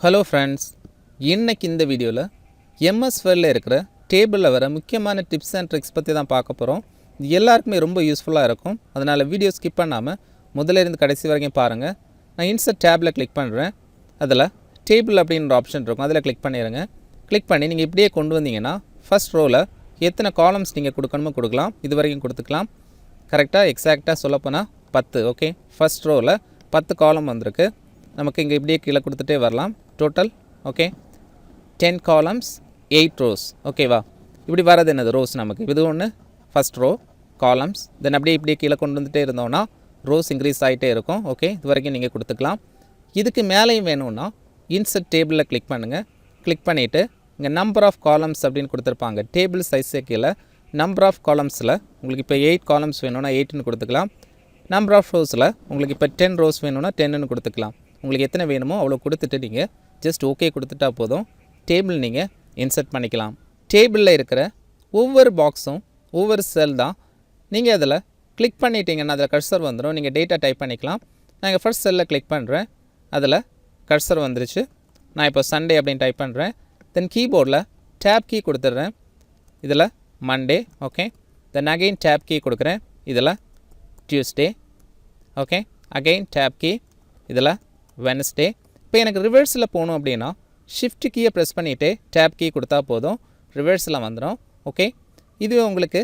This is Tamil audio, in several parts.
ஹலோ ஃப்ரெண்ட்ஸ், இன்னைக்கு இந்த வீடியோவில் எம்எஸ் வேர்டில் இருக்கிற டேபிளில் வர முக்கியமான டிப்ஸ் அண்ட் ட்ரிக்ஸ் பற்றி தான் பார்க்க போகிறோம். இது எல்லாருக்குமே ரொம்ப யூஸ்ஃபுல்லாக இருக்கும். அதனால் வீடியோ ஸ்கிப் பண்ணாமல் முதல்ல இருந்து கடைசி வரைக்கும் பாருங்கள். நான் இன்சர்ட் டேபில் கிளிக் பண்ணுறேன். அதில் டேபிள் அப்படின்ற ஆப்ஷன் இருக்கும், அதில் கிளிக் பண்ணிடுங்க. கிளிக் பண்ணி நீங்கள் இப்படியே கொண்டு வந்தீங்கன்னா ஃபஸ்ட் ரோவில் எத்தனை காலம்ஸ் நீங்கள் கொடுக்கணுமோ கொடுக்கலாம். இது வரைக்கும் கொடுத்துக்கலாம். கரெக்டாக எக்ஸாக்டாக சொல்லப்போனால் 10. ஓகே, ஃபஸ்ட் ரோவில் 10 காலம் வந்திருக்கு. நமக்கு இங்கே இப்படியே கீழே கொடுத்துட்டே வரலாம். Total okay 10 columns 8 rose. ஓகேவா, இப்படி வரது என்னது ரோஸ். நமக்கு இது ஒன்று ஃபஸ்ட் ரோ காலம்ஸ். தென் அப்படியே இப்படியே கீழே கொண்டு வந்துகிட்டே இருந்தோன்னா ரோஸ் இன்க்ரீஸ் ஆகிட்டே இருக்கும். ஓகே, இது வரைக்கும் நீங்கள் கொடுத்துக்கலாம். இதுக்கு மேலேயும் வேணும்னா இன்சர்ட் டேபிளில் கிளிக் பண்ணுங்கள். கிளிக் பண்ணிவிட்டு இங்கே நம்பர் ஆஃப் காலம்ஸ் அப்படின்னு கொடுத்துருப்பாங்க. டேபிள் சைஸே கீழே நம்பர் ஆஃப் காலம்ஸில் உங்களுக்கு இப்போ 8 காலம்ஸ் வேணும்னா 8ன்னு கொடுத்துக்கலாம். நம்பர் ஆஃப் ரோஸில் உங்களுக்கு இப்போ 10 ரோஸ் வேணும்னா 10ன்னு கொடுத்துக்கலாம். உங்களுக்கு எத்தனை வேணுமோ அவ்வளோ கொடுத்துட்டு நீங்கள் ஜஸ்ட் ஓகே கொடுத்துட்டா போதும். டேபிள் நீங்கள் இன்சர்ட் பண்ணிக்கலாம். டேபிளில் இருக்கிற ஒவ்வொரு பாக்ஸும் ஒவ்வொரு செல் தான். நீங்கள் அதில் கிளிக் பண்ணிட்டீங்கன்னா அதில் கர்சர் வந்துடும். நீங்கள் டேட்டா டைப் பண்ணிக்கலாம். நான் இங்கே ஃபர்ஸ்ட் செல்லில் கிளிக் பண்ணுறேன். அதில் கர்சர் வந்துருச்சு. நான் இப்போ சண்டே அப்படின்னு டைப் பண்ணுறேன். தென் கீபோர்டில் டேப் கீ கொடுத்துட்றேன். இதில் Monday. Okay, then again tab key கொடுக்குறேன். இதில் Tuesday. Okay, again tab key. இதில் வெனஸ்டே. இப்போ எனக்கு ரிவர்ஸில் போகணும் அப்படின்னா ஷிஃப்ட் கீயை ப்ரெஸ் பண்ணிவிட்டு டேப் கீ கொடுத்தா போதும், ரிவர்ஸில் வந்துடும். ஓகே, இதுவே உங்களுக்கு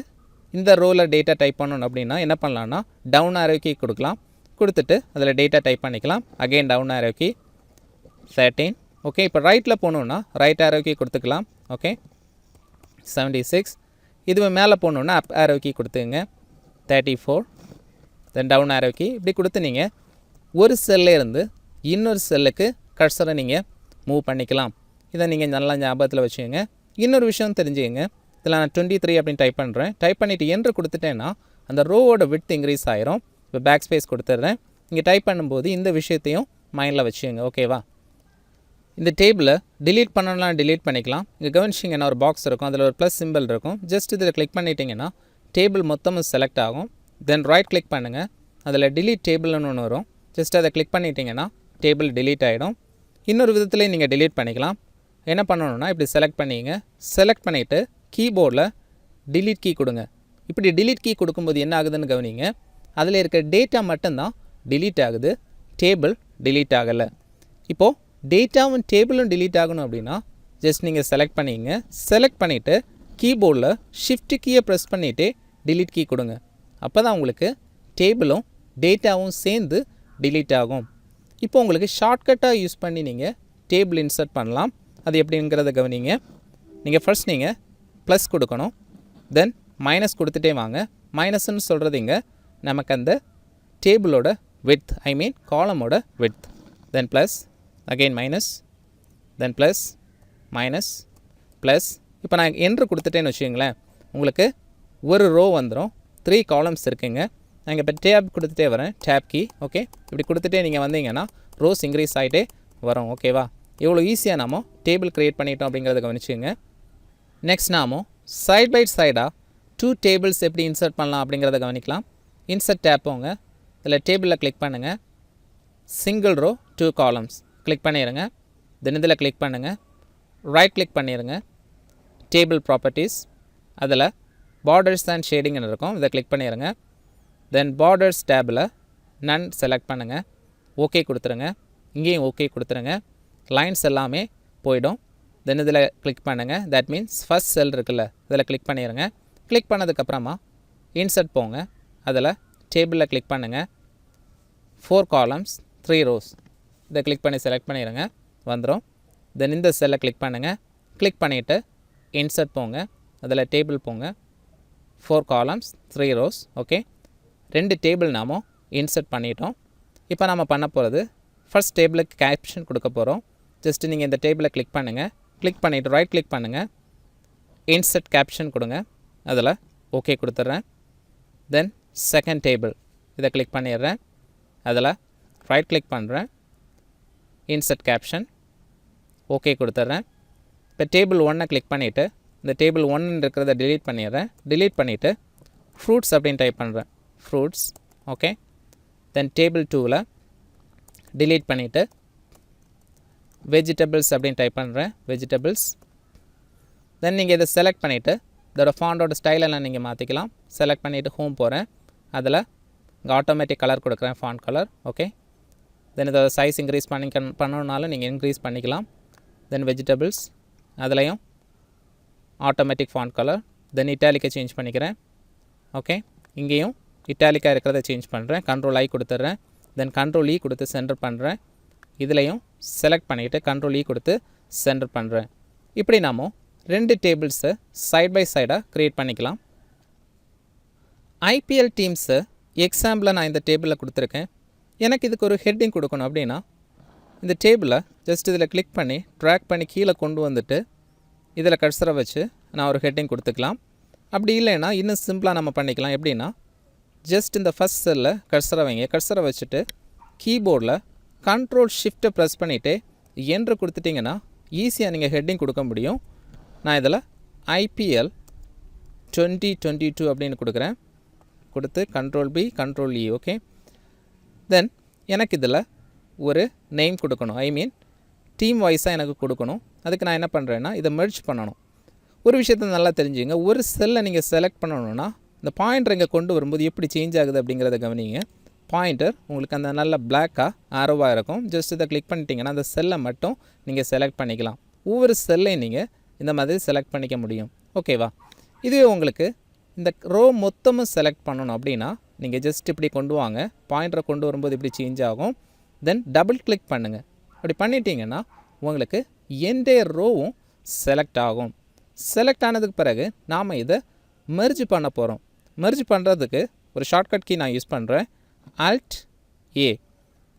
இந்த ரோவில் டேட்டா டைப் பண்ணணும் அப்படின்னா என்ன பண்ணலான்னா டவுன் ஆரோ கீ கொடுக்கலாம். கொடுத்துட்டு அதில் டேட்டா டைப் பண்ணிக்கலாம். Again down arrow key 13. Okay, இப்போ ரைட்டில் போகணுன்னா ரைட் ஆரோ கீ கொடுத்துக்கலாம். ஓகே 76. இதுவே மேலே போகணுன்னா அப் ஆரோ கீ கொடுத்துங்க 34. Then down arrow key. இப்படி கொடுத்து நீங்கள் ஒரு செல்லில் இருந்து இன்னொரு செல்லுக்கு கர்சரை நீங்கள் மூவ் பண்ணிக்கலாம். இதை நீங்கள் நல்லா ஞாபகத்தில் வச்சுக்கோங்க. இன்னொரு விஷயம் தெரிஞ்சுக்கங்க. இதில் நான் 23 அப்படின்னு டைப் பண்ணுறேன். டைப் பண்ணிவிட்டு என்று கொடுத்துட்டேன்னா அந்த ரோவோட விட்த் இன்க்ரீஸ் ஆயிரும். இப்போ பேக் ஸ்பேஸ் கொடுத்துட்றேன். இங்கே டைப் பண்ணும்போது இந்த விஷயத்தையும் மைண்டில் வச்சுக்கோங்க. ஓகேவா, இந்த டேபிளை டிலீட் பண்ணலாம், டிலீட் பண்ணிக்கலாம். இங்கே கவனிச்சிங்கன்னா ஒரு பாக்ஸ் இருக்கும், அதில் ஒரு ப்ளஸ் சிம்பிள் இருக்கும். ஜஸ்ட் இதில் கிளிக் பண்ணிட்டீங்கன்னா டேபிள் மொத்தமும் செலக்ட் ஆகும். தென் ரைட் கிளிக் பண்ணுங்கள். அதில் டிலீட் டேபிள்னு ஒன்று வரும். ஜஸ்ட் அதை கிளிக் பண்ணிட்டீங்கன்னா டேபிள் டிலீட் ஆகிடும். இன்னொரு விதத்துலேயே நீங்கள் டிலீட் பண்ணிக்கலாம். என்ன பண்ணணுன்னா இப்படி செலக்ட் பண்ணிங்க. செலக்ட் பண்ணிவிட்டு கீபோர்டில் டிலீட் கீ கொடுங்க. இப்படி டிலீட் கீ கொடுக்கும்போது என்ன ஆகுதுன்னு கவனிங்க. அதில் இருக்க டேட்டா மட்டும்தான் டிலீட் ஆகுது, டேபிள் டிலீட் ஆகலை. இப்போது டேட்டாவும் டேபிளும் டிலீட் ஆகணும் அப்படின்னா ஜஸ்ட் நீங்கள் செலக்ட் பண்ணிங்க. செலக்ட் பண்ணிவிட்டு கீபோர்டில் ஷிஃப்ட் கீயை ப்ரெஸ் பண்ணிவிட்டு டிலீட் கீ கொடுங்க. அப்போ தான் உங்களுக்கு டேபிளும் டேட்டாவும் சேர்ந்து டிலீட் ஆகும். இப்போ உங்களுக்கு ஷார்ட்கட்டாக யூஸ் பண்ணி நீங்கள் டேபிள் இன்சர்ட் பண்ணலாம். அது எப்படிங்கிறத கவனிங்க. நீங்கள் ஃபர்ஸ்ட் நீங்கள் ப்ளஸ் கொடுக்கணும். தென் மைனஸ் கொடுத்துட்டே வாங்க. மைனஸ்ன்னு சொல்கிறது இங்கே நமக்கு அந்த டேபிளோட விட்த், ஐ மீன் காலமோட width. Then plus, again minus, then plus, minus, plus. இப்போ நான் என்று கொடுத்துட்டேன்னு வச்சுக்கோங்களேன், உங்களுக்கு ஒரு ரோ வந்துடும். 3 காலம்ஸ் இருக்குங்க. நான் இங்கே இப்போ டேப் கொடுத்துட்டே வரேன். Tape key. ஓகே, இப்படி கொடுத்துட்டே நீங்கள் வந்தீங்கன்னா ரோஸ் இன்க்ரீஸ் ஆகிட்டே வரும். ஓகேவா, எவ்வளோ ஈஸியாக நாம டேபிள் க்ரியேட் பண்ணிட்டோம் அப்படிங்கிறத கவனிச்சுங்க. நெக்ஸ்ட் நாம சைட் பை சைடாக 2 டேபிள்ஸ் எப்படி இன்சர்ட் பண்ணலாம் அப்படிங்கிறத கவனிக்கலாம். இன்சர்ட் டேப் போங்க. இதில் டேபிளில் கிளிக் பண்ணுங்கள். சிங்கிள் ரோ 2 காலம்ஸ் கிளிக் பண்ணிடுங்க. தென் இதில் கிளிக் பண்ணுங்கள். ரைட் கிளிக் பண்ணிடுங்க. டேபிள் ப்ராப்பர்ட்டிஸ், அதில் பார்டர்ஸ் அண்ட் ஷேடிங்னு இருக்கும், இதை கிளிக் பண்ணிடுங்க. தென் பார்டர்ஸ் டேபில் நன் செலக்ட் பண்ணுங்கள். ஓகே கொடுத்துருங்க. இங்கேயும் ஓகே கொடுத்துருங்க. லைன்ஸ் எல்லாமே போயிடும். தென் இதில் கிளிக் பண்ணுங்கள். தட் மீன்ஸ் ஃபஸ்ட் செல் இருக்குல்ல, இதில் கிளிக் பண்ணிடுங்க. கிளிக் பண்ணதுக்கப்புறமா இன்சர்ட் போங்க. அதில் டேபிளில் கிளிக் பண்ணுங்கள். 4 காலம்ஸ் 3 ரோஸ், இதை கிளிக் பண்ணி செலக்ட் பண்ணிடுங்க, வந்துடும். தென் இந்த செல்லை கிளிக் பண்ணுங்கள். கிளிக் பண்ணிவிட்டு இன்சர்ட் போங்க. அதில் டேபிள் போங்க. 4 காலம்ஸ் 3 ரோஸ். ஓகே, 2 டேபிள் நாம் இன்சர்ட் பண்ணிட்டோம். இப்போ நாம் பண்ண போகிறது ஃபர்ஸ்ட் டேபிளுக்கு கேப்ஷன் கொடுக்க போகிறோம். ஜஸ்ட்டு நீங்கள் இந்த டேபிளை கிளிக் பண்ணுங்கள். கிளிக் பண்ணிவிட்டு ரைட் கிளிக் பண்ணுங்கள். இன்சர்ட் கேப்ஷன் கொடுங்க. அதில் ஓகே கொடுத்துட்றேன். தென் செகண்ட் டேபிள், இதை கிளிக் பண்ணிடுறேன். அதில் ரைட் கிளிக் பண்ணுறேன். இன்சர்ட் கேப்ஷன் ஓகே கொடுத்துட்றேன். இப்போ டேபிள் 1 கிளிக் பண்ணிவிட்டு இந்த டேபிள் 1 இருக்கிறத டிலீட் பண்ணிடுறேன். டிலீட் பண்ணிவிட்டு ஃப்ரூட்ஸ் அப்படின்னு டைப் பண்ணுறேன். ஃப்ரூட்ஸ். ஓகே, தென் டேபிள் 2வில் டிலீட் பண்ணிவிட்டு வெஜிடபிள்ஸ் அப்படின்னு டைப் பண்ணுறேன், வெஜிடபிள்ஸ். தென் நீங்கள் இதை செலக்ட் பண்ணிவிட்டு இதோட ஃபாண்டோட ஸ்டைலெல்லாம் நீங்கள் மாற்றிக்கலாம். செலக்ட் பண்ணிவிட்டு ஹோம் போகிறேன், அதில் இங்கே ஆட்டோமேட்டிக் கலர் கொடுக்குறேன், ஃபாண்ட் கலர். ஓகே, தென் இதோட சைஸ் இன்க்ரீஸ் பண்ணணுன்னாலும் நீங்கள் இன்க்ரீஸ் பண்ணிக்கலாம். தென் வெஜிடபிள்ஸ் அதுலேயும் ஆட்டோமேட்டிக் ஃபாண்ட் கலர். தென் இட்டாலிக்கை சேஞ்ச் பண்ணிக்கிறேன். ஓகே, இங்கேயும் இட்டாலிக்காக இருக்கிறத சேஞ்ச் பண்ணுறேன், கண்ட்ரோல் ஐ கொடுத்துட்றேன். தென் கண்ட்ரோல் இ கொடுத்து சென்டர் பண்ணுறேன். இதுலேயும் செலக்ட் பண்ணிவிட்டு கண்ட்ரோல் இ கொடுத்து சென்டர் பண்ணுறேன். இப்படி நாம் 2 டேபிள்ஸை சைட் பை சைடாக க்ரியேட் பண்ணிக்கலாம். ஐபிஎல் டீம்ஸு எக்ஸாம்பிளாக நான் இந்த டேபிளில் கொடுத்துருக்கேன். எனக்கு இதுக்கு ஒரு ஹெட்டிங் கொடுக்கணும் அப்படின்னா இந்த டேபிளை ஜஸ்ட் இதில் கிளிக் பண்ணி ட்ராக் பண்ணி கீழே கொண்டு வந்துட்டு இதில் கர்சரை வச்சு நான் ஒரு ஹெட்டிங் கொடுத்துக்கலாம். அப்படி இல்லைன்னா இன்னும் சிம்பிளாக நம்ம பண்ணிக்கலாம். எப்படின்னா ஜஸ்ட் இந்த ஃபஸ்ட் செல்லில் கர்சரை வைங்க, கர்சரை வச்சுட்டு கீபோர்டில் கண்ட்ரோல் ஷிஃப்ட்டை ப்ரெஸ் பண்ணிவிட்டு என்ட்ரு கொடுத்துட்டிங்கன்னா ஈஸியாக நீங்கள் ஹெட்டிங் கொடுக்க முடியும். நான் இதில் IPL 2022 அப்படின்னு கொடுக்குறேன். கொடுத்து கண்ட்ரோல் பி கண்ட்ரோல் இ. ஓகே, தென் எனக்கு இதில் ஒரு நேம் கொடுக்கணும், ஐ மீன் டீம் வைஸாக எனக்கு கொடுக்கணும். அதுக்கு நான் என்ன பண்ணுறேன்னா இதை மெர்ஜ் பண்ணணும். ஒரு விஷயத்தை நல்லா தெரிஞ்சுங்க, ஒரு செல்லை நீங்கள் செலக்ட் பண்ணணுன்னா இந்த பாயிண்டர் இங்கே கொண்டு வரும்போது எப்படி சேஞ்ச் ஆகுது அப்படிங்கிறத கவனிங்க. பாயிண்டர் உங்களுக்கு அந்த நல்ல பிளாக்காக ஆரோவாக இருக்கும். ஜஸ்ட் இதை கிளிக் பண்ணிட்டீங்கன்னா அந்த செல்லை மட்டும் நீங்கள் செலக்ட் பண்ணிக்கலாம். ஒவ்வொரு செல்லையும் நீங்கள் இந்த மாதிரி செலக்ட் பண்ணிக்க முடியும். ஓகேவா? இதுவே உங்களுக்கு இந்த ரோ மொத்தமும் செலக்ட் பண்ணணும் அப்படின்னா நீங்கள் ஜஸ்ட் இப்படி கொண்டு வாங்க, பாயிண்டரை கொண்டு வரும்போது இப்படி சேஞ்ச் ஆகும். தென் டபுள் கிளிக் பண்ணுங்கள். அப்படி பண்ணிட்டீங்கன்னா உங்களுக்கு என்டையர் ரோவும் செலக்ட் ஆகும். செலக்ட் ஆனதுக்கு பிறகு நாம் இதை மெர்ஜ் பண்ண போகிறோம். மெர்ஜ் பண்ணுறதுக்கு ஒரு ஷார்ட்கட் கீ நான் யூஸ் பண்ணுறேன், Alt A.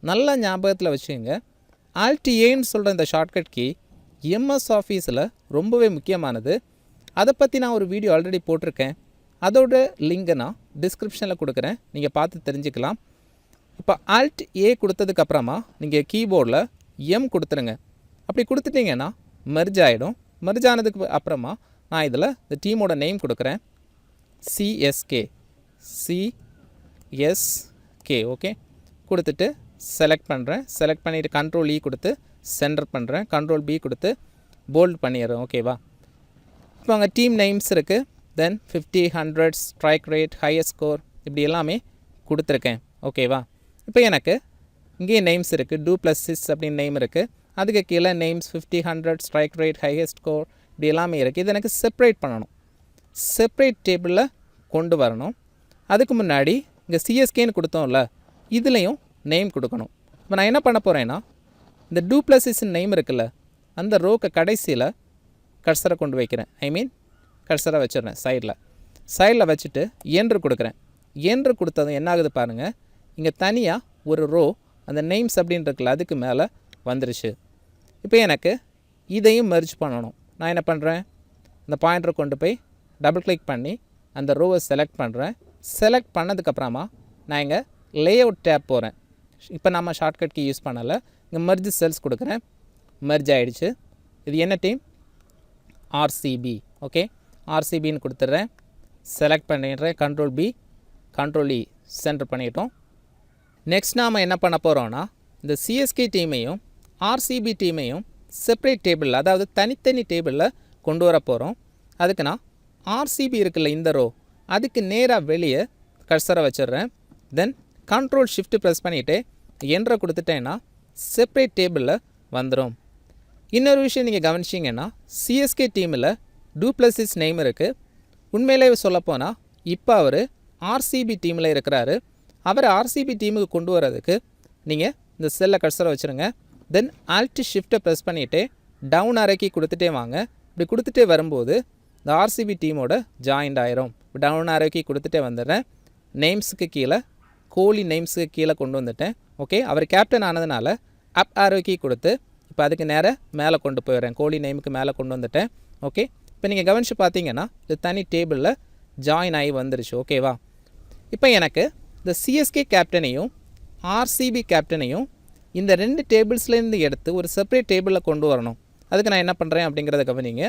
நல்லா ஞாபகத்தில் வச்சுங்க, Alt Aன்னு சொல்கிற இந்த ஷார்ட்கட் கீ MS ஆஃபீஸில் ரொம்பவே முக்கியமானது. அதை பற்றி நான் ஒரு வீடியோ ஆல்ரெடி போட்டிருக்கேன், அதோட லிங்கை நான் டிஸ்கிரிப்ஷனில் கொடுக்குறேன், நீங்கள் பார்த்து தெரிஞ்சுக்கலாம். இப்போ Alt A கொடுத்ததுக்கப்புறமா நீங்கள் கீபோர்டில் M கொடுத்துருங்க. அப்படி கொடுத்துட்டிங்கன்னா மெர்ஜ் ஆகிடும். மெர்ஜ் ஆனதுக்கு அப்புறமா நான் இதில் இந்த டீமோட நேம் கொடுக்குறேன், CSK. ஓகே, கொடுத்துட்டு செலக்ட் பண்ணுறேன். செலக்ட் பண்ணிவிட்டு கண்ட்ரோல் இ கொடுத்து சென்டர் பண்ணுறேன், கண்ட்ரோல் பி கொடுத்து போல்ட் பண்ணிடுறேன். ஓகேவா? இப்போ அங்கே டீம் நேம்ஸ் இருக்குது. தென் 50, 100, ஸ்ட்ரைக் ரேட், ஹையஸ்ட் ஸ்கோர், இப்படி எல்லாமே கொடுத்துருக்கேன். ஓகேவா? இப்போ எனக்கு இங்கேயே நேம்ஸ் இருக்குது, 2+6 அப்படின்னு நேம் இருக்குது. அதுக்கு கீழே names 50, 100, strike rate, highest score, இப்படி எல்லாமே இருக்குது. இது எனக்கு செப்பரேட் பண்ணணும், செப்பரேட் டேபிளில் கொண்டு வரணும். அதுக்கு முன்னாடி இங்கே CSKன்னு கொடுத்தோம்ல, இதுலேயும் நேம் கொடுக்கணும். இப்போ நான் என்ன பண்ண போகிறேன்னா இந்த 2+6 நேம் இருக்குல்ல, அந்த ரோக்கு கடைசியில் கர்சரை கொண்டு வைக்கிறேன், ஐ மீன் கர்சரை வச்சிடுறேன் சைடில் வச்சுட்டு என்ட்ரு கொடுக்குறேன். என்ட்ரு கொடுத்ததும் என்ன ஆகுது பாருங்கள், இங்கே தனியாக ஒரு ரோ அந்த நேம்ஸ் அப்படின்னு இருக்குல்ல அதுக்கு மேலே வந்துருச்சு. இப்போ எனக்கு இதையும் மெர்ஜ் பண்ணணும். நான் என்ன பண்ணுறேன், இந்த பாயிண்டரை கொண்டு போய் டபுள் கிளிக் பண்ணி அந்த ரோவை செலக்ட் பண்ணுறேன். செலக்ட் பண்ணதுக்கப்புறமா நான் இங்கே லேஅவுட் டேப் போகிறேன். இப்போ நம்ம ஷார்ட்கட் கீ யூஸ் பண்ணலை, இங்கே மெர்ஜ் செல்ஸ் கொடுக்குறேன். மெர்ஜ் ஆகிடுச்சு. இது என்ன டீம்? RCB. ஓகே, RCBன்னு கொடுத்துட்றேன். செலக்ட் பண்ணிடுறேன், கண்ட்ரோல் பி கண்ட்ரோல் இ சென்டர் பண்ணிட்டோம். நெக்ஸ்ட் நாம் என்ன பண்ண போகிறோன்னா இந்த CSK டீமையும் RCB டீமையும் செப்பரேட் டேபிளில், அதாவது தனித்தனி டேபிளில் கொண்டு வர போகிறோம். அதுக்கு நான் RCB இருக்குல்ல இந்த ரோ, அதுக்கு நேராக வெளியே கர்சரை வச்சிடுறேன். தென் கண்ட்ரோல் ஷிஃப்ட் ப்ரெஸ் பண்ணிவிட்டு என்ட்ரை கொடுத்துட்டேன்னா செப்பரேட் டேபிளில் வந்துடும். இன்னொரு விஷயம் நீங்கள் கவனிச்சிங்கன்னா CSK டீமில் 2+6 நேம் இருக்குது. உண்மையிலே சொல்லப்போனால் இப்போ அவர் RCB டீமில் இருக்கிறாரு. அவரை RCB டீமுக்கு கொண்டு வரதுக்கு நீங்கள் இந்த செல்லை கர்சரை வச்சுருங்க. தென் Alt ஷிஃப்ட்டை ப்ரெஸ் பண்ணிவிட்டு டவுன் அரக்கி கொடுத்துட்டே வாங்க. இப்படி கொடுத்துட்டே வரும்போது இந்த RCB டீமோட ஜாயிண்ட் ஆயிரும். டவுன் அரக்கி கொடுத்துட்டே வந்துடுறேன். நேம்ஸுக்கு கீழே கோலி நேம்ஸுக்கு கீழே கொண்டு வந்துட்டேன். ஓகே, அவர் கேப்டன் ஆனதுனால அப் அரக்கி கொடுத்து இப்போ அதுக்கு நேராக மேலே கொண்டு போயிடுறேன், கோலி நேமுக்கு மேலே கொண்டு வந்துட்டேன். ஓகே, இப்போ நீங்கள் கவனித்து பார்த்தீங்கன்னா இது தனி டேபிளில் ஜாயின் ஆகி வந்துருச்சு. ஓகேவா? இப்போ எனக்கு இந்த CSK கேப்டனையும் RCB கேப்டனையும் இந்த 2 டேபிள்ஸ்லேருந்து எடுத்து ஒரு செப்பரேட் டேபிளில் கொண்டு வரணும். அதுக்கு நான் என்ன பண்ணுறேன் அப்படிங்கிறத கவனிங்க.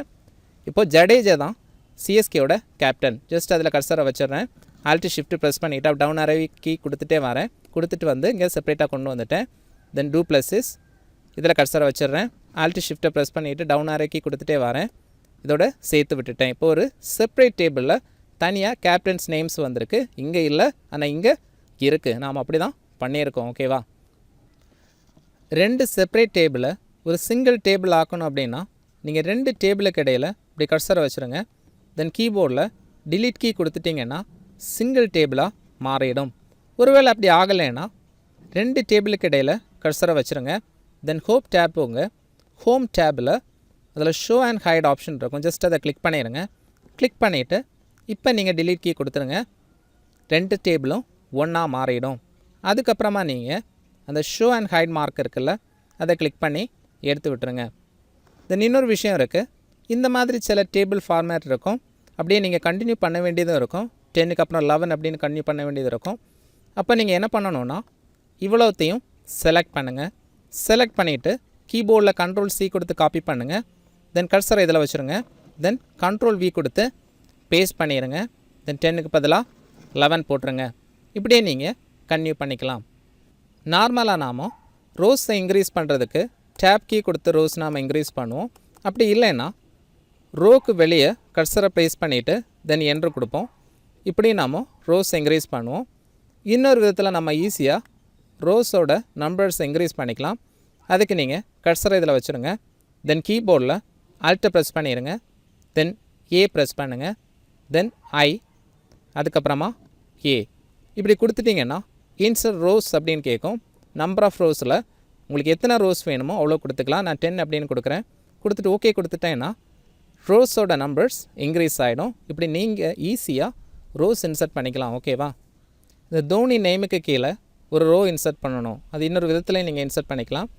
இப்போது ஜடேஜா தான் CSKயோட கேப்டன். ஜஸ்ட் அதில் கர்சரை வச்சிடுறேன். Alt ஷிஃப்ட் ப்ரெஸ் பண்ணிவிட்டு டவுன் அரவி கீ கொடுத்துட்டே வரேன். கொடுத்துட்டு வந்து இங்கே செப்பரேட்டாக கொண்டு வந்துட்டேன். தென் 2+6 இதில் கர்சரை வச்சிடுறேன். ஆல்ட் ஷிஃப்ட்டை ப்ரெஸ் பண்ணிவிட்டு டவுன் ஆரோ கீ கொடுத்துட்டே வரேன். இதோட சேர்த்து விட்டுட்டேன். இப்போ ஒரு செப்பரேட் டேபிளில் தனியாக கேப்டன்ஸ் நேம்ஸ் வந்திருக்கு. இங்கே இல்லை, ஆனால் இங்கே இருக்குது. நாம் அப்படி தான் பண்ணியிருக்கோம். ஓகேவா? 2 செப்பரேட் டேபிளை ஒரு சிங்கிள் டேபிள் ஆக்கணும் அப்படின்னா நீங்கள் 2 டேபிளுக்கு இடையில் இப்படி கர்சரை வச்சுருங்க. தென் கீபோர்டில் delete கீ கொடுத்துட்டிங்கன்னா சிங்கிள் டேபிளாக மாறிடும். ஒருவேளை அப்படி ஆகலைன்னா 2 டேபிளுக்கு இடையில் கர்சரை வச்சுருங்க. தென் ஹோம் டேப் போங்க. ஹோம் டேபில் அதில் ஷோ அண்ட் ஹைட் ஆப்ஷன் இருக்கும். ஜஸ்ட் அதை கிளிக் பண்ணிடுங்க. கிளிக் பண்ணிவிட்டு இப்போ நீங்கள் delete கீ கொடுத்துருங்க. 2 டேபிளும் ஒன்றா மாறிடும். அதுக்கப்புறமா நீங்கள் அந்த ஷோ அண்ட் ஹைட் மார்க் இருக்குல்ல, அதை கிளிக் பண்ணி எடுத்து விட்டுருங்க. தென் இன்னொரு விஷயம் இருக்குது. இந்த மாதிரி சில டேபிள் ஃபார்மேட் இருக்கும். அப்படியே நீங்கள் கண்டினியூ பண்ண வேண்டியதும் இருக்கும். 10க்கு அப்புறம் 11 அப்படின்னு கண்டினியூ பண்ண வேண்டியது இருக்கும். அப்போ நீங்கள் என்ன பண்ணணுன்னா இவ்வளோத்தையும் செலக்ட் பண்ணுங்கள். செலக்ட் பண்ணிவிட்டு கீபோர்டில் Ctrl+C கொடுத்து காப்பி பண்ணுங்கள். தென் கர்சரை இதில் வச்சுருங்க. தென் Ctrl+V கொடுத்து பேஸ்ட் பண்ணிடுங்க. தென் 10க்கு பதிலாக 11 போட்டுருங்க. இப்படியே நீங்கள் கன்டினியூ பண்ணிக்கலாம். நார்மலாக நாம் ரோஸை இன்க்ரீஸ் பண்ணுறதுக்கு டேப் கீ கொடுத்து ரோஸ் நாம் இன்க்ரீஸ் பண்ணுவோம். அப்படி இல்லைன்னா ரோக்கு வெளியே கர்சரை ப்ளேஸ் பண்ணிவிட்டு தென் என்ட்ரு கொடுப்போம். இப்படி நாம் ரோஸ் இன்க்ரீஸ் பண்ணுவோம். இன்னொரு விதத்தில் நம்ம ஈஸியாக ரோஸோட நம்பர்ஸ் இன்க்ரீஸ் பண்ணிக்கலாம். அதுக்கு நீங்கள் கர்சரை இதில் வச்சுருங்க. தென் கீபோர்டில் ஆல்ட்டை ப்ரெஸ் பண்ணிடுங்க. தென் ஏ ப்ரெஸ் பண்ணுங்கள். தென் ஐ, அதுக்கப்புறமா ஏ இப்படி கொடுத்துட்டிங்கன்னா இன்சர்ட் ரோஸ் அப்படின்னு கேட்கும். நம்பர் ஆஃப் ரோஸில் உங்களுக்கு எத்தனை ரோஸ் வேணுமோ அவ்வளோ கொடுத்துக்கலாம். நான் 10 அப்படின்னு கொடுக்குறேன். கொடுத்துட்டு ஓகே கொடுத்துட்டேன்னா ரோஸோட நம்பர்ஸ் இன்க்ரீஸ் ஆகிடும். இப்படி நீங்கள் ஈஸியாக ரோஸ் இன்சர்ட் பண்ணிக்கலாம். ஓகேவா? இந்த தோனி நேமுக்கு கீழே ஒரு ரோ இன்சர்ட் பண்ணணும். அது இன்னொரு விதத்துலேயும் நீங்கள் இன்சர்ட் பண்ணிக்கலாம்.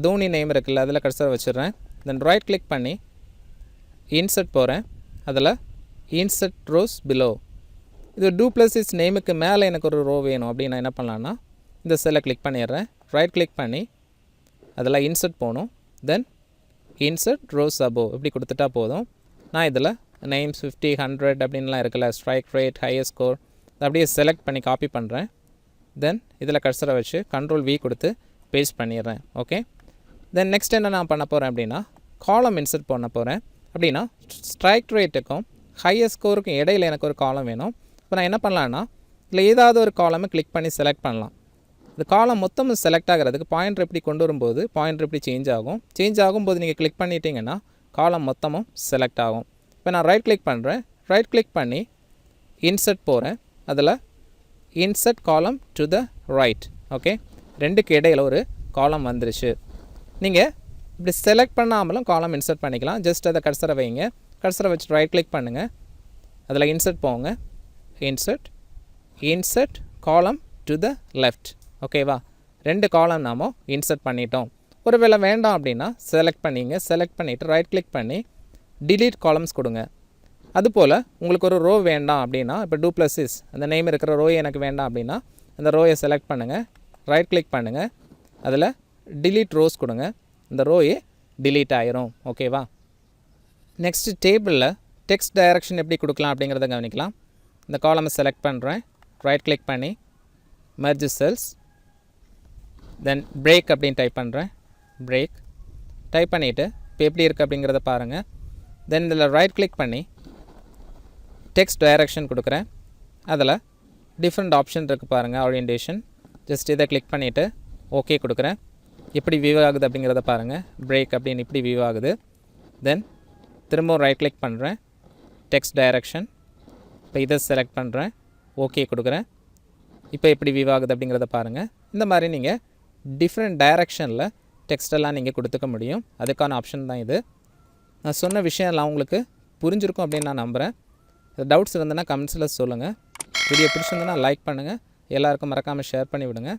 தோனி நேம் இருக்குல்ல, அதில் கர்சர் வச்சிடுறேன். தென் ரைட் கிளிக் பண்ணி இன்சர்ட் போகிறேன். அதில் இன்சர்ட் ரோஸ் பிலோ. இது டூப்ளசிஸ் நேமுக்கு மேலே எனக்கு ஒரு ரோ வேணும் அப்படின்னு நான் என்ன பண்ணலான்னா இந்த செல்லை கிளிக் பண்ணிடுறேன். ரைட் கிளிக் பண்ணி அதில் இன்சர்ட் போகணும். தென் இன்சர்ட் ரோஸ் அபோவ் இப்படி கொடுத்துட்டா போதும். நான் இதில் நேம்ஸ் 50, 100 அப்படின்லாம் இருக்குல்ல, ஸ்ட்ரைக் ரேட், ஹையர் ஸ்கோர், அப்படியே செலக்ட் பண்ணி காப்பி பண்ணுறேன். தென் இதில் கர்சரை வச்சு Ctrl+V கொடுத்து பேஸ்ட் பண்ணிடுறேன். ஓகே. தென் நெக்ஸ்ட் என்ன நான் பண்ண போகிறேன் அப்படின்னா காலம் இன்சர்ட் பண்ண போகிறேன். அப்படின்னா ஸ்ட்ரைக் ரேட்டுக்கும் ஹையர் ஸ்கோருக்கும் இடையில் எனக்கு ஒரு காலம் வேணும். இப்போ நான் என்ன பண்ணலான்னா இல்லை ஏதாவது ஒரு காலமை கிளிக் பண்ணி செலக்ட் பண்ணலாம். இந்த காலம் மொத்தமும் செலக்ட் ஆகிறதுக்கு பாயிண்டர் எப்படி கொண்டு வரும்போது பாயிண்டர் எப்படி சேஞ்ச் ஆகும். சேஞ்ச் ஆகும்போது நீங்கள் கிளிக் பண்ணிட்டீங்கன்னா காலம் மொத்தமும் செலக்ட் ஆகும். இப்போ நான் ரைட் கிளிக் பண்ணுறேன். ரைட் கிளிக் பண்ணி இன்சர்ட் போகிறேன். அதில் இன்சர்ட் காலம் டு த ரைட். ஓகே, 2க்கு இடையில் ஒரு காலம் வந்துருச்சு. நீங்கள் இப்படி செலக்ட் பண்ணாமலும் காலம் இன்சர்ட் பண்ணிக்கலாம். ஜஸ்ட் அதை கர்சரை வைங்க. கர்சரை வச்சு ரைட் கிளிக் பண்ணுங்கள். அதில் இன்சர்ட் போங்க. இன்சர்ட் காலம் டு த லெஃப்ட். ஓகேவா? 2 காலம் நாம் இன்சர்ட் பண்ணிட்டோம். ஒரு வேளை வேண்டாம் அப்படின்னா செலக்ட் பண்ணிங்க. செலக்ட் பண்ணிவிட்டு ரைட் கிளிக் பண்ணி delete காலம்ஸ் கொடுங்க. அதுபோல் உங்களுக்கு ஒரு ரோ வேண்டாம் அப்படின்னா, இப்போ டூப்ளசிஸ் அந்த நேம் இருக்கிற ரோயை எனக்கு வேண்டாம் அப்படின்னா அந்த ரோயை செலக்ட் பண்ணுங்கள். ரைட் கிளிக் பண்ணுங்கள். அதில் delete ரோஸ் கொடுங்க. இந்த ரோயே delete ஆயிரும். ஓகேவா? நெக்ஸ்ட் டேபிளில் டெக்ஸ்ட் டைரக்ஷன் எப்படி கொடுக்கலாம் அப்படிங்கிறத கவனிக்கலாம். இந்த காலமை செலக்ட் பண்ணுறேன். ரைட் கிளிக் பண்ணி merge cells, தென் பிரேக் அப்படின்னு டைப் பண்ணுறேன். பிரேக் டைப் பண்ணிவிட்டு இப்போ எப்படி இருக்குது அப்படிங்கிறத பாருங்கள். தென் இதில் ரைட் கிளிக் பண்ணி டெக்ஸ்ட் டைரக்ஷன் கொடுக்குறேன். அதில் டிஃப்ரெண்ட் ஆப்ஷன் இருக்குது பாருங்கள். ஓரியன்டேஷன், ஜஸ்ட் இதை கிளிக் பண்ணிவிட்டு ஓகே கொடுக்குறேன். எப்படி வியூ ஆகுது அப்படிங்கிறத பாருங்கள். பிரேக் அப்படின்னு இப்படி வியூ ஆகுது. தென் திரும்பவும் ரைட் கிளிக் பண்ணுறேன். டெக்ஸ்ட் டைரக்ஷன், இப்போ இதை செலக்ட் பண்ணுறேன். ஓகே கொடுக்குறேன். இப்போ எப்படி வியூ ஆகுது அப்படிங்கிறத பாருங்கள். இந்த மாதிரி நீங்கள் டிஃப்ரெண்ட் டைரக்ஷனில் டெக்ஸ்டெல்லாம் நீங்கள் கொடுத்துக்க முடியும். அதுக்கான ஆப்ஷன் தான் இது. நான் சொன்ன விஷயம் எல்லாம் உங்களுக்கு புரிஞ்சிருக்கும் அப்படின்னு நான் நம்புகிறேன். டவுட்ஸ் இருந்ததுன்னா கமெண்ட்ஸில் சொல்லுங்கள். வீடியோ பிடிச்சிருந்ததுன்னா லைக் பண்ணுங்கள். எல்லாருக்கும் மறக்காமல் ஷேர் பண்ணி விடுங்க.